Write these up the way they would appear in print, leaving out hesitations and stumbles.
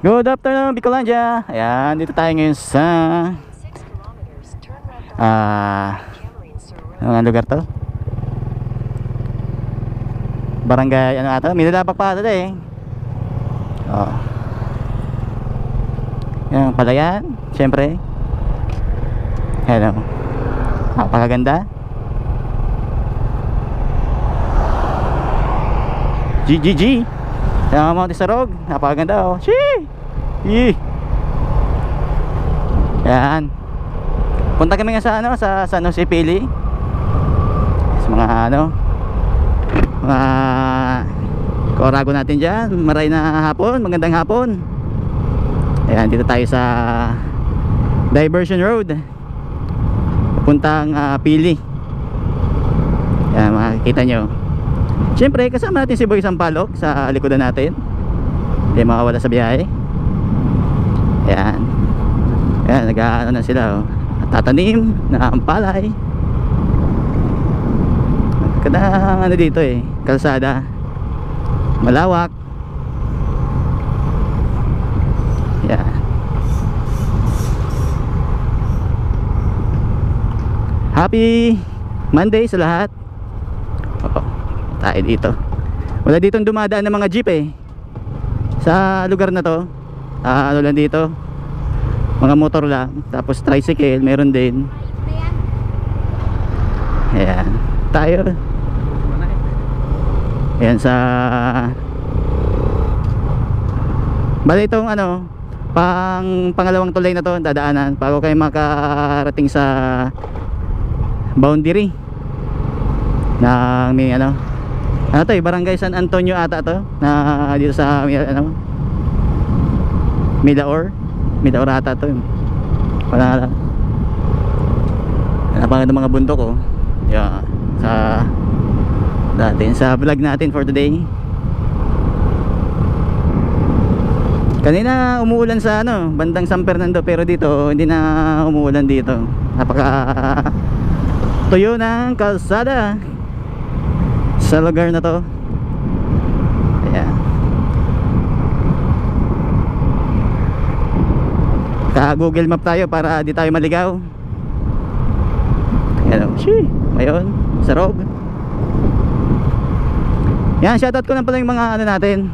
Good afternoon, Bicolandia. Ayan, dito tayo ngayon sa anong lugar to? Barangay, ano ata? Minalapak pa ata eh. Oh. Yung palayan, syempre. Hello. Napakaganda. GGG. Yung Mount Isarog, napakaganda oh. Shee! Yan. Punta kami nga sa ano, sa San Jose Pili. Sa mga ano, mga korago natin diyan. Maray na hapon, magandang hapon. Ayan, dito tayo sa Diversion Road. Puntang Pili. Ayan, makikita nyo. Siyempre, kasama natin si Boy Sampalok sa likodan natin. Hindi makawala sa biyahe. Ayan. Ayan, nag-ano na sila oh. Tatanim na ang palay. Kada ano dito eh, kalsada. Malawak. Ayan. Happy Monday sa lahat. Oo, tayo dito. Wala ditong dumadaan ng mga jeep eh. Sa lugar na to, ano lang dito, mga motor lang. Tapos tricycle, meron din. Ayan, tayo. Ayan sa bali itong ano, pangalawang tulay na to, dadaanan bago kayo makarating sa boundary ng may ano to eh, Barangay San Antonio ata to, na dito sa ano, Midaor ata to. Wala lang. Napakaganda mga bundok oh. Yeah, sa natin sa vlog natin for today. Kanina umuulan sa ano, bandang San Fernando, pero dito hindi na umuulan dito. Napaka tuyo ng kalsada sa lugar na to. Ayan. Ka-Google Map tayo para di tayo maligaw. Ayan o. Ngayon, Sarog. Yan, shoutout ko na pala yung mga ano natin,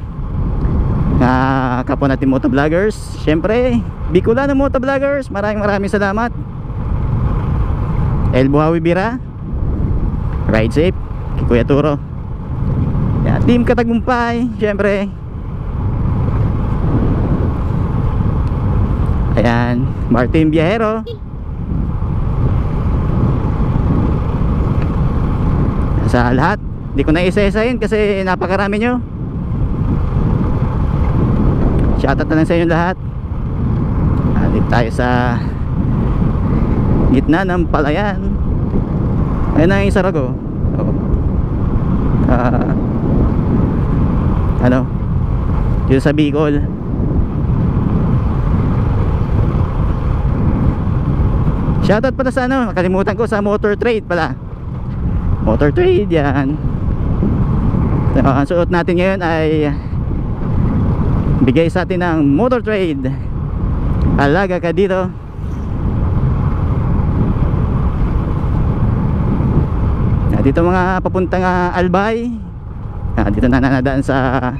kapwa natin motovloggers. Siyempre, Bicolano motovloggers, maraming salamat. El Buhawi Bira, Ride Safe, kay Kuya Turo. Yan, Team Katagumpay, siyempre. Ayan, Martin Viajero. Sa lahat, hindi ko na isa-isahin kasi napakarami nyo. Shoutout na lang sa inyo lahat. Dito tayo sa gitna ng palayan. Ayun na yung Isarog oh. Ano, dito sa Bicol. Shoutout pala sa ano, nakalimutan ko, sa Motor Trade pala. Motor Trade yan. Ang suot natin ngayon ay bigay sa atin ng Motor Trade. Alaga ka dito. Dito mga papuntang Albay. Dito na nanadaan sa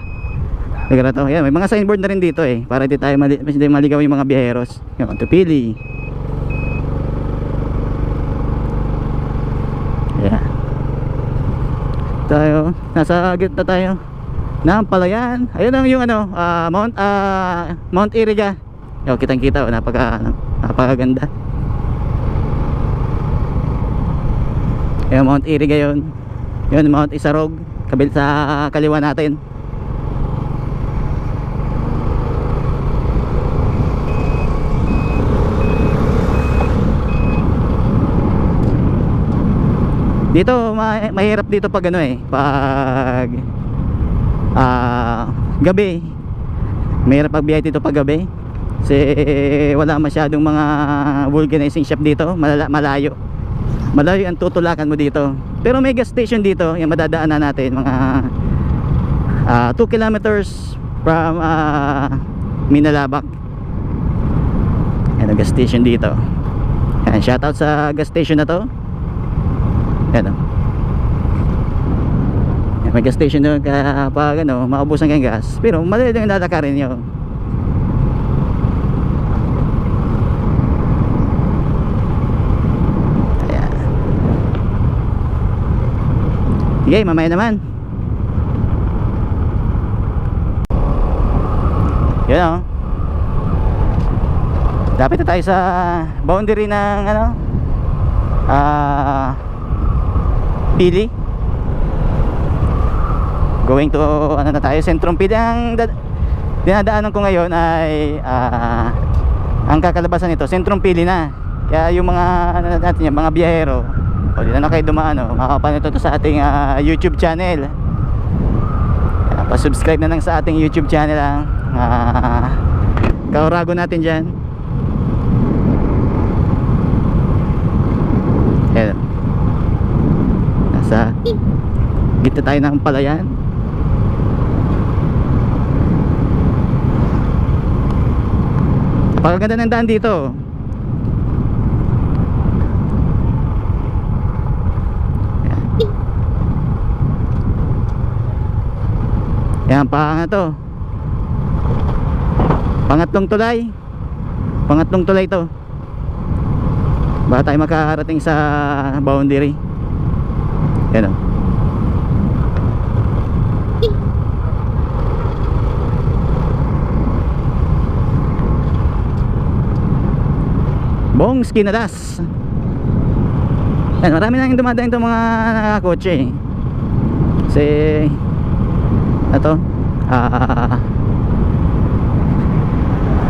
lugar na to. Yan, may mga signboard na rin dito eh, para di tayo maligaw yung mga biyaheros. Yung Tupili. Yan. Tayo, nasa gitna tayo ng palayan. Ayun lang yung ano, Mount Iriga. Yo, kitang-kita oh, napakaganda. Yung Mount Iriga yun. Yun, Mount Isarog, kabil sa kaliwa natin. Dito mahirap dito pag ano eh, pag gabi. Mahirap pagbiyahe dito pag gabi kasi wala masyadong mga vulcanizing shop dito, malayo ang tutulakan mo dito. Pero may gas station dito, yung madadaanan natin, mga 2 kilometers from Minalabak. Ayan, gas station dito. Ayan, shoutout sa gas station na to. Ayan, ayan, may gas station doon, kaya pag ano, maubusan kayong gas, pero madali lang yung lalakarin nyo. Ayan. Sige, mamaya naman. Yan o. Dapat na tayo sa boundary ng ano, Pili. Going to ano na tayo, Sentrum Pili. Ang dinadaanan ko ngayon ay ang kakalabasan nito, Sentrum Pili na. Kaya yung mga ano natin yan, mga biyahero, o dito na kayo dumaan, makakapanood ito sa ating YouTube channel. Pa-subscribe na lang sa ating YouTube channel ang kaurago natin dyan. Ayan. Nasa gitna tayo ng palayan. Napakaganda ng daan dito. Yan, ano to, pangatlong tulay to, baka tayo makarating sa boundary. Yan o. Bong Skinadas. Yan, marami nang dumadaan itong mga nakakotse kasi ito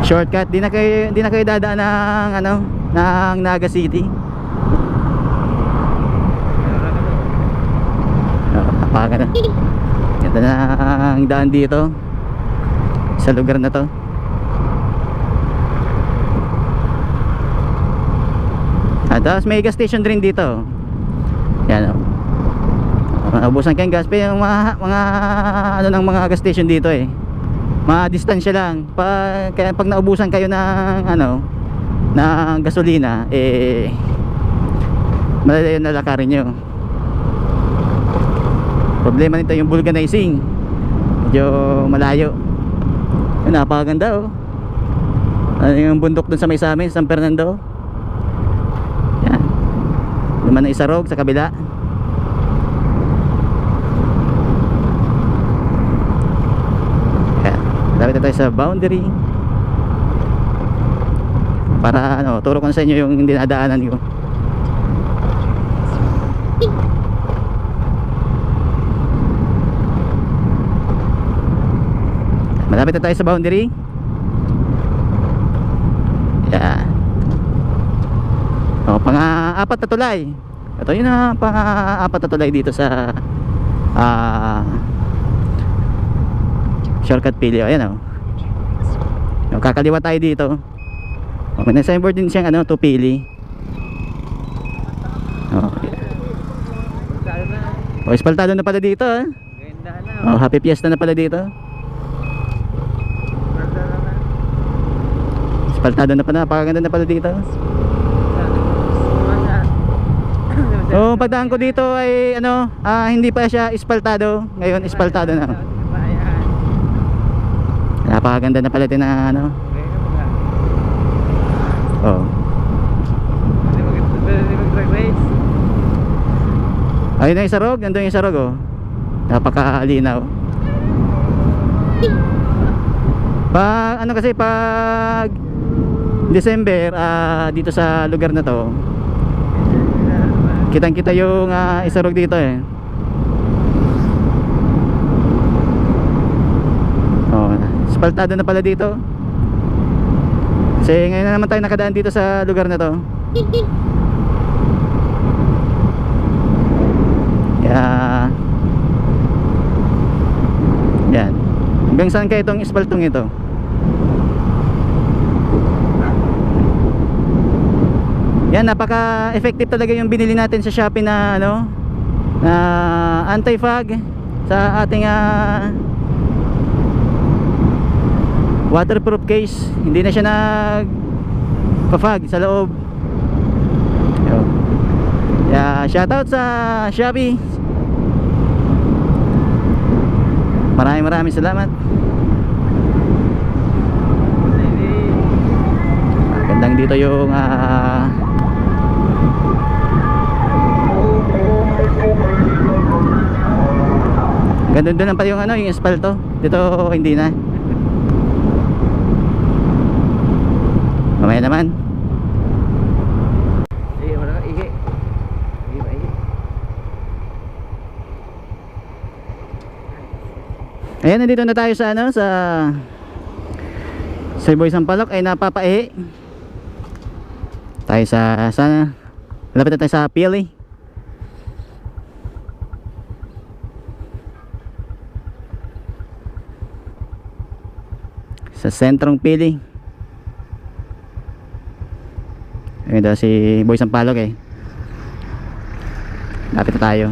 shortcut, di na kayo dadaan ng ano, ng Naga City. Napakaganda. Ganda na ang daan dito sa lugar na to. Tapos may gas station din dito. Yan o. Ubusan kayong gas, pero mga ano ng mga gas station dito eh, distansya lang. Kaya pag naubusan kayo ng ano, ng gasolina, eh madali yung nalakarin nyo. Problema nito yung vulcanizing, medyo malayo. Napakaganda oh. Ano yung bundok dun sa may sa amin, San Fernando. Yan, naman na Isarog sa kabila. Lapit na tayo sa boundary para ano, turo ko na sa inyo yung dinadaanan ko. Malapit na tayo sa boundary. Yan. O, pang-apat na tulay. Ito yun na, pang-apat na tulay dito sa shortcut Pili. Ayan o. Kakaliwa tayo dito. May na-signboard din siyang ano, to Pili. Espaltado na pala dito eh. Happy Fiesta na pala dito. Espaltado na pala, napakaganda na pala dito. Pagdaan ko dito ay ano, hindi pa siya espaltado. Ngayon espaltado na. Napakaganda na pala din na ano. Ayun na yung Sarog, nandun yung Sarog oh. Napakalinaw. Pag ano kasi, pag December dito sa lugar na to, kitang kita yung Isarog dito eh. Espaltado na pala dito. Kasi ngayon na naman tayo nakadaan dito sa lugar na to. Yan. Hanggang saan kaya itong espaltong ito? Yan, napaka-effective talaga yung binili natin sa Shopee na ano, na anti-fog sa ating waterproof case, hindi na siya nag pa-fog sa loob. Yun. Yeah, shoutout sa Shopee. Maraming salamat. Gandang dito yung ganda doon pa yung yung espalto. Dito hindi na. Mamaya naman. Sige, wala ka igi. Igi. Ayan, nandito na tayo sa sa Boy Sampaloc ay napapaihi. Tayo sa lapit na tayo sa Pili. Sa sentrong Pili. Ayun daw si Boy Sampaloc eh. Lapit na tayo.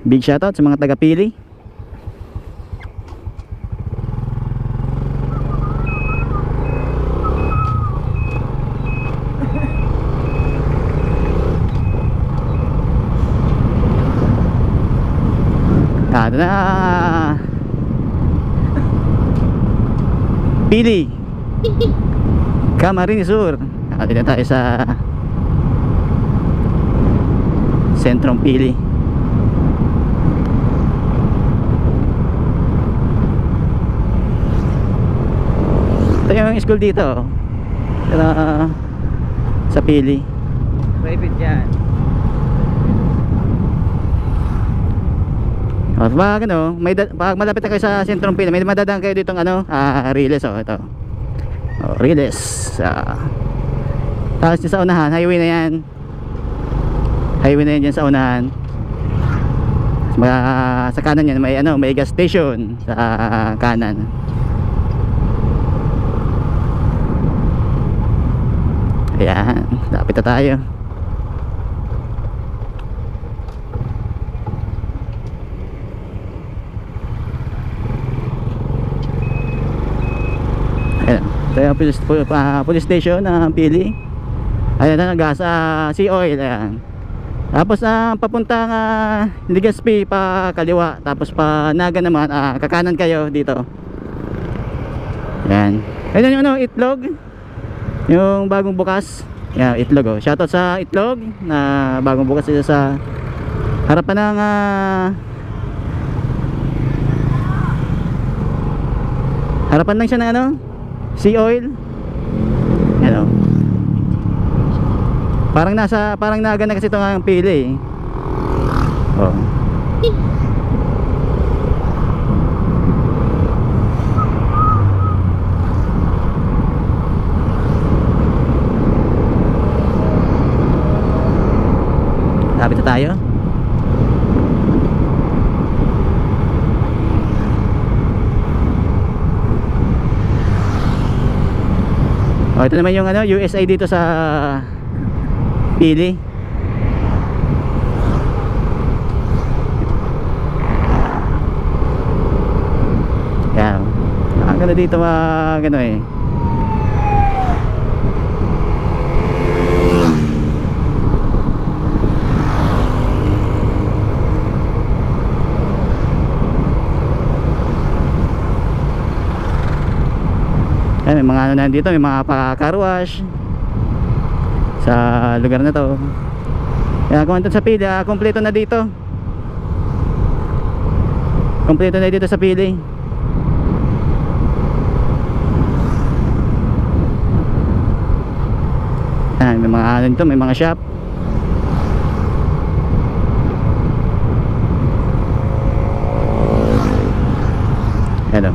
Big shoutout sa mga taga Pili. Ito na Pili Camarines Sur. Dito na tayo sa sentrong Pili. Ito yung school dito sa Pili. Private yan. Pag pag malapit na kayo sa sentrong Pili, may madadaan kayo ditong Riles ito. Riles. Tapos sa unahan, highway na yan. Highway na yan dyan sa unahan. Sa kanan yan may gas station sa kanan. Ayan, lapit na tayo. Ayan, ito yung police station ng Pili. Ayan na, nag-asa Sea Oil. Ayan. Tapos papuntang Legazpi pa kaliwa. Tapos pa Naga naman, kakanan kayo dito. Ayan. Ayan yung Itlog. Yung bagong bukas. Ayan, Itlog. Shoutout sa Itlog na bagong bukas dito sa harapan ng harapan lang siya ng Sea Oil. Ayan. Parang Naga na kasi ito nga ang Pili. Oh. Lapit na tayo. Oh, ito naman yung USA dito sa Pili. Yan. Ang ganda dito eh. May mga nandito, may mga car wash sa lugar na to. Kaya kung andun sa Pili, kompleto na dito. Kompleto na dito sa Pili. May mga dito, may mga shop. Hello.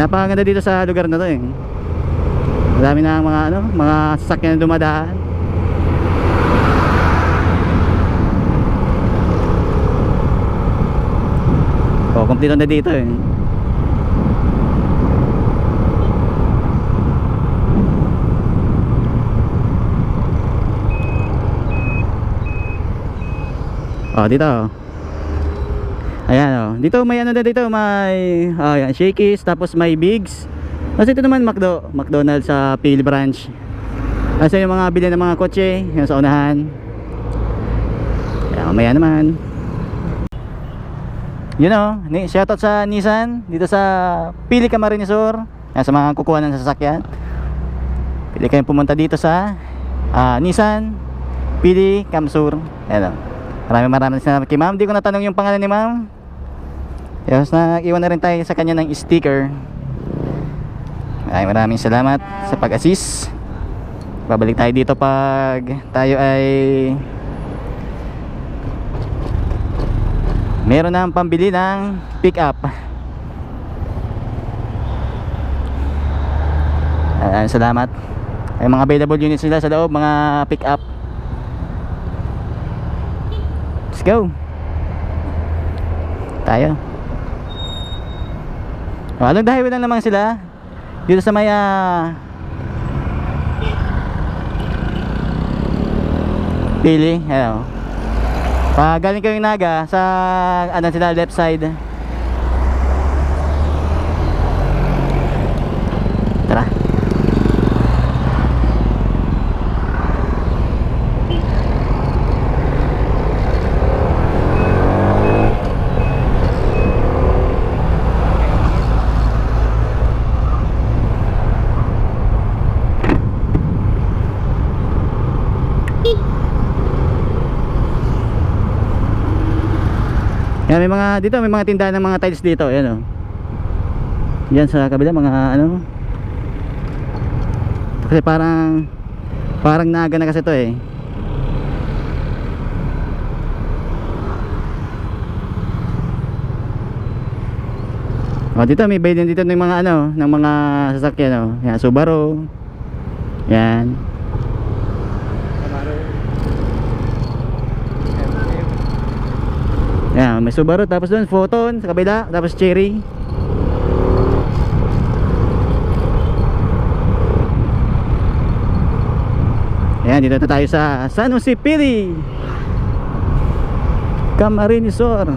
Napakaganda dito sa lugar na to eh. Marami na mga ano, mga sasakyan na dumadaan. Oh, kompleto na dito eh. Oh, dito. Ayan oh. Dito may ano na dito, may ayan, Shakey's, tapos may Bigs. Tapos ito naman McDonald's sa Pili branch. Kasi yung mga bilhin ng mga kotse, yung sa unahan. Ayan, mamaya naman. Yun oh, shoutout sa Nissan dito sa Pili Camarines Sur. Ayan, sa mga kukuha ng sasakyan. Pili kayong pumunta dito sa Nissan Pili Camsur. Ayan oh. Maraming salamat kay ma'am. Di ko natanong yung pangalan ni ma'am. Yes, iwan na rin tayo sa kanya ng sticker. Maraming salamat sa pag-assist. Babalik tayo dito pag tayo ay meron ng pambili ng pick up. Salamat. Ay mga available units nila sa loob, mga pick up. Let's go. Tayo. Along the highway lang naman sila. Dito sa may Pili. Ayan. Pag galing kayong Naga sa ano sila, left side. Tara. Yan, may mga dito, may mga tindahan ng mga tiles dito, ayan oh. Diyan sa kabila mga ano. Kasi parang Naga na kasi to eh. Oh, dito may bay din dito ng mga ano, ng mga sasakyan oh. Yan, Subaru. Yan. Yan, may Subaru, tapos doon Photon sa kabila, tapos Cherry. Yan, dito na tayo sa San Jose Pili Camarines Sur.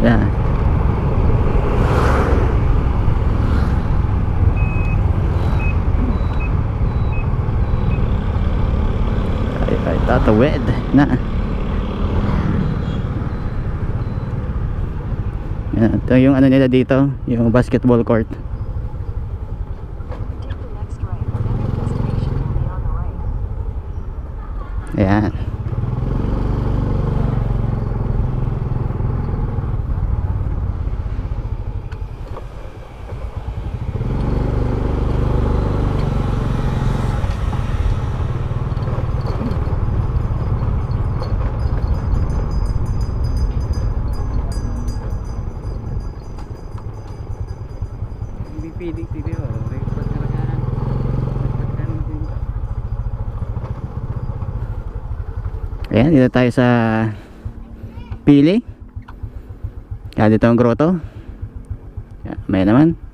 Yan. Tatawid na. Yan, ito yung ano nila dito, yung basketball court. Ayan. Piling TV oh, record talaga. Ayan, dito tayo sa Pili. Kaya dito ang grotto. Ayan, may naman.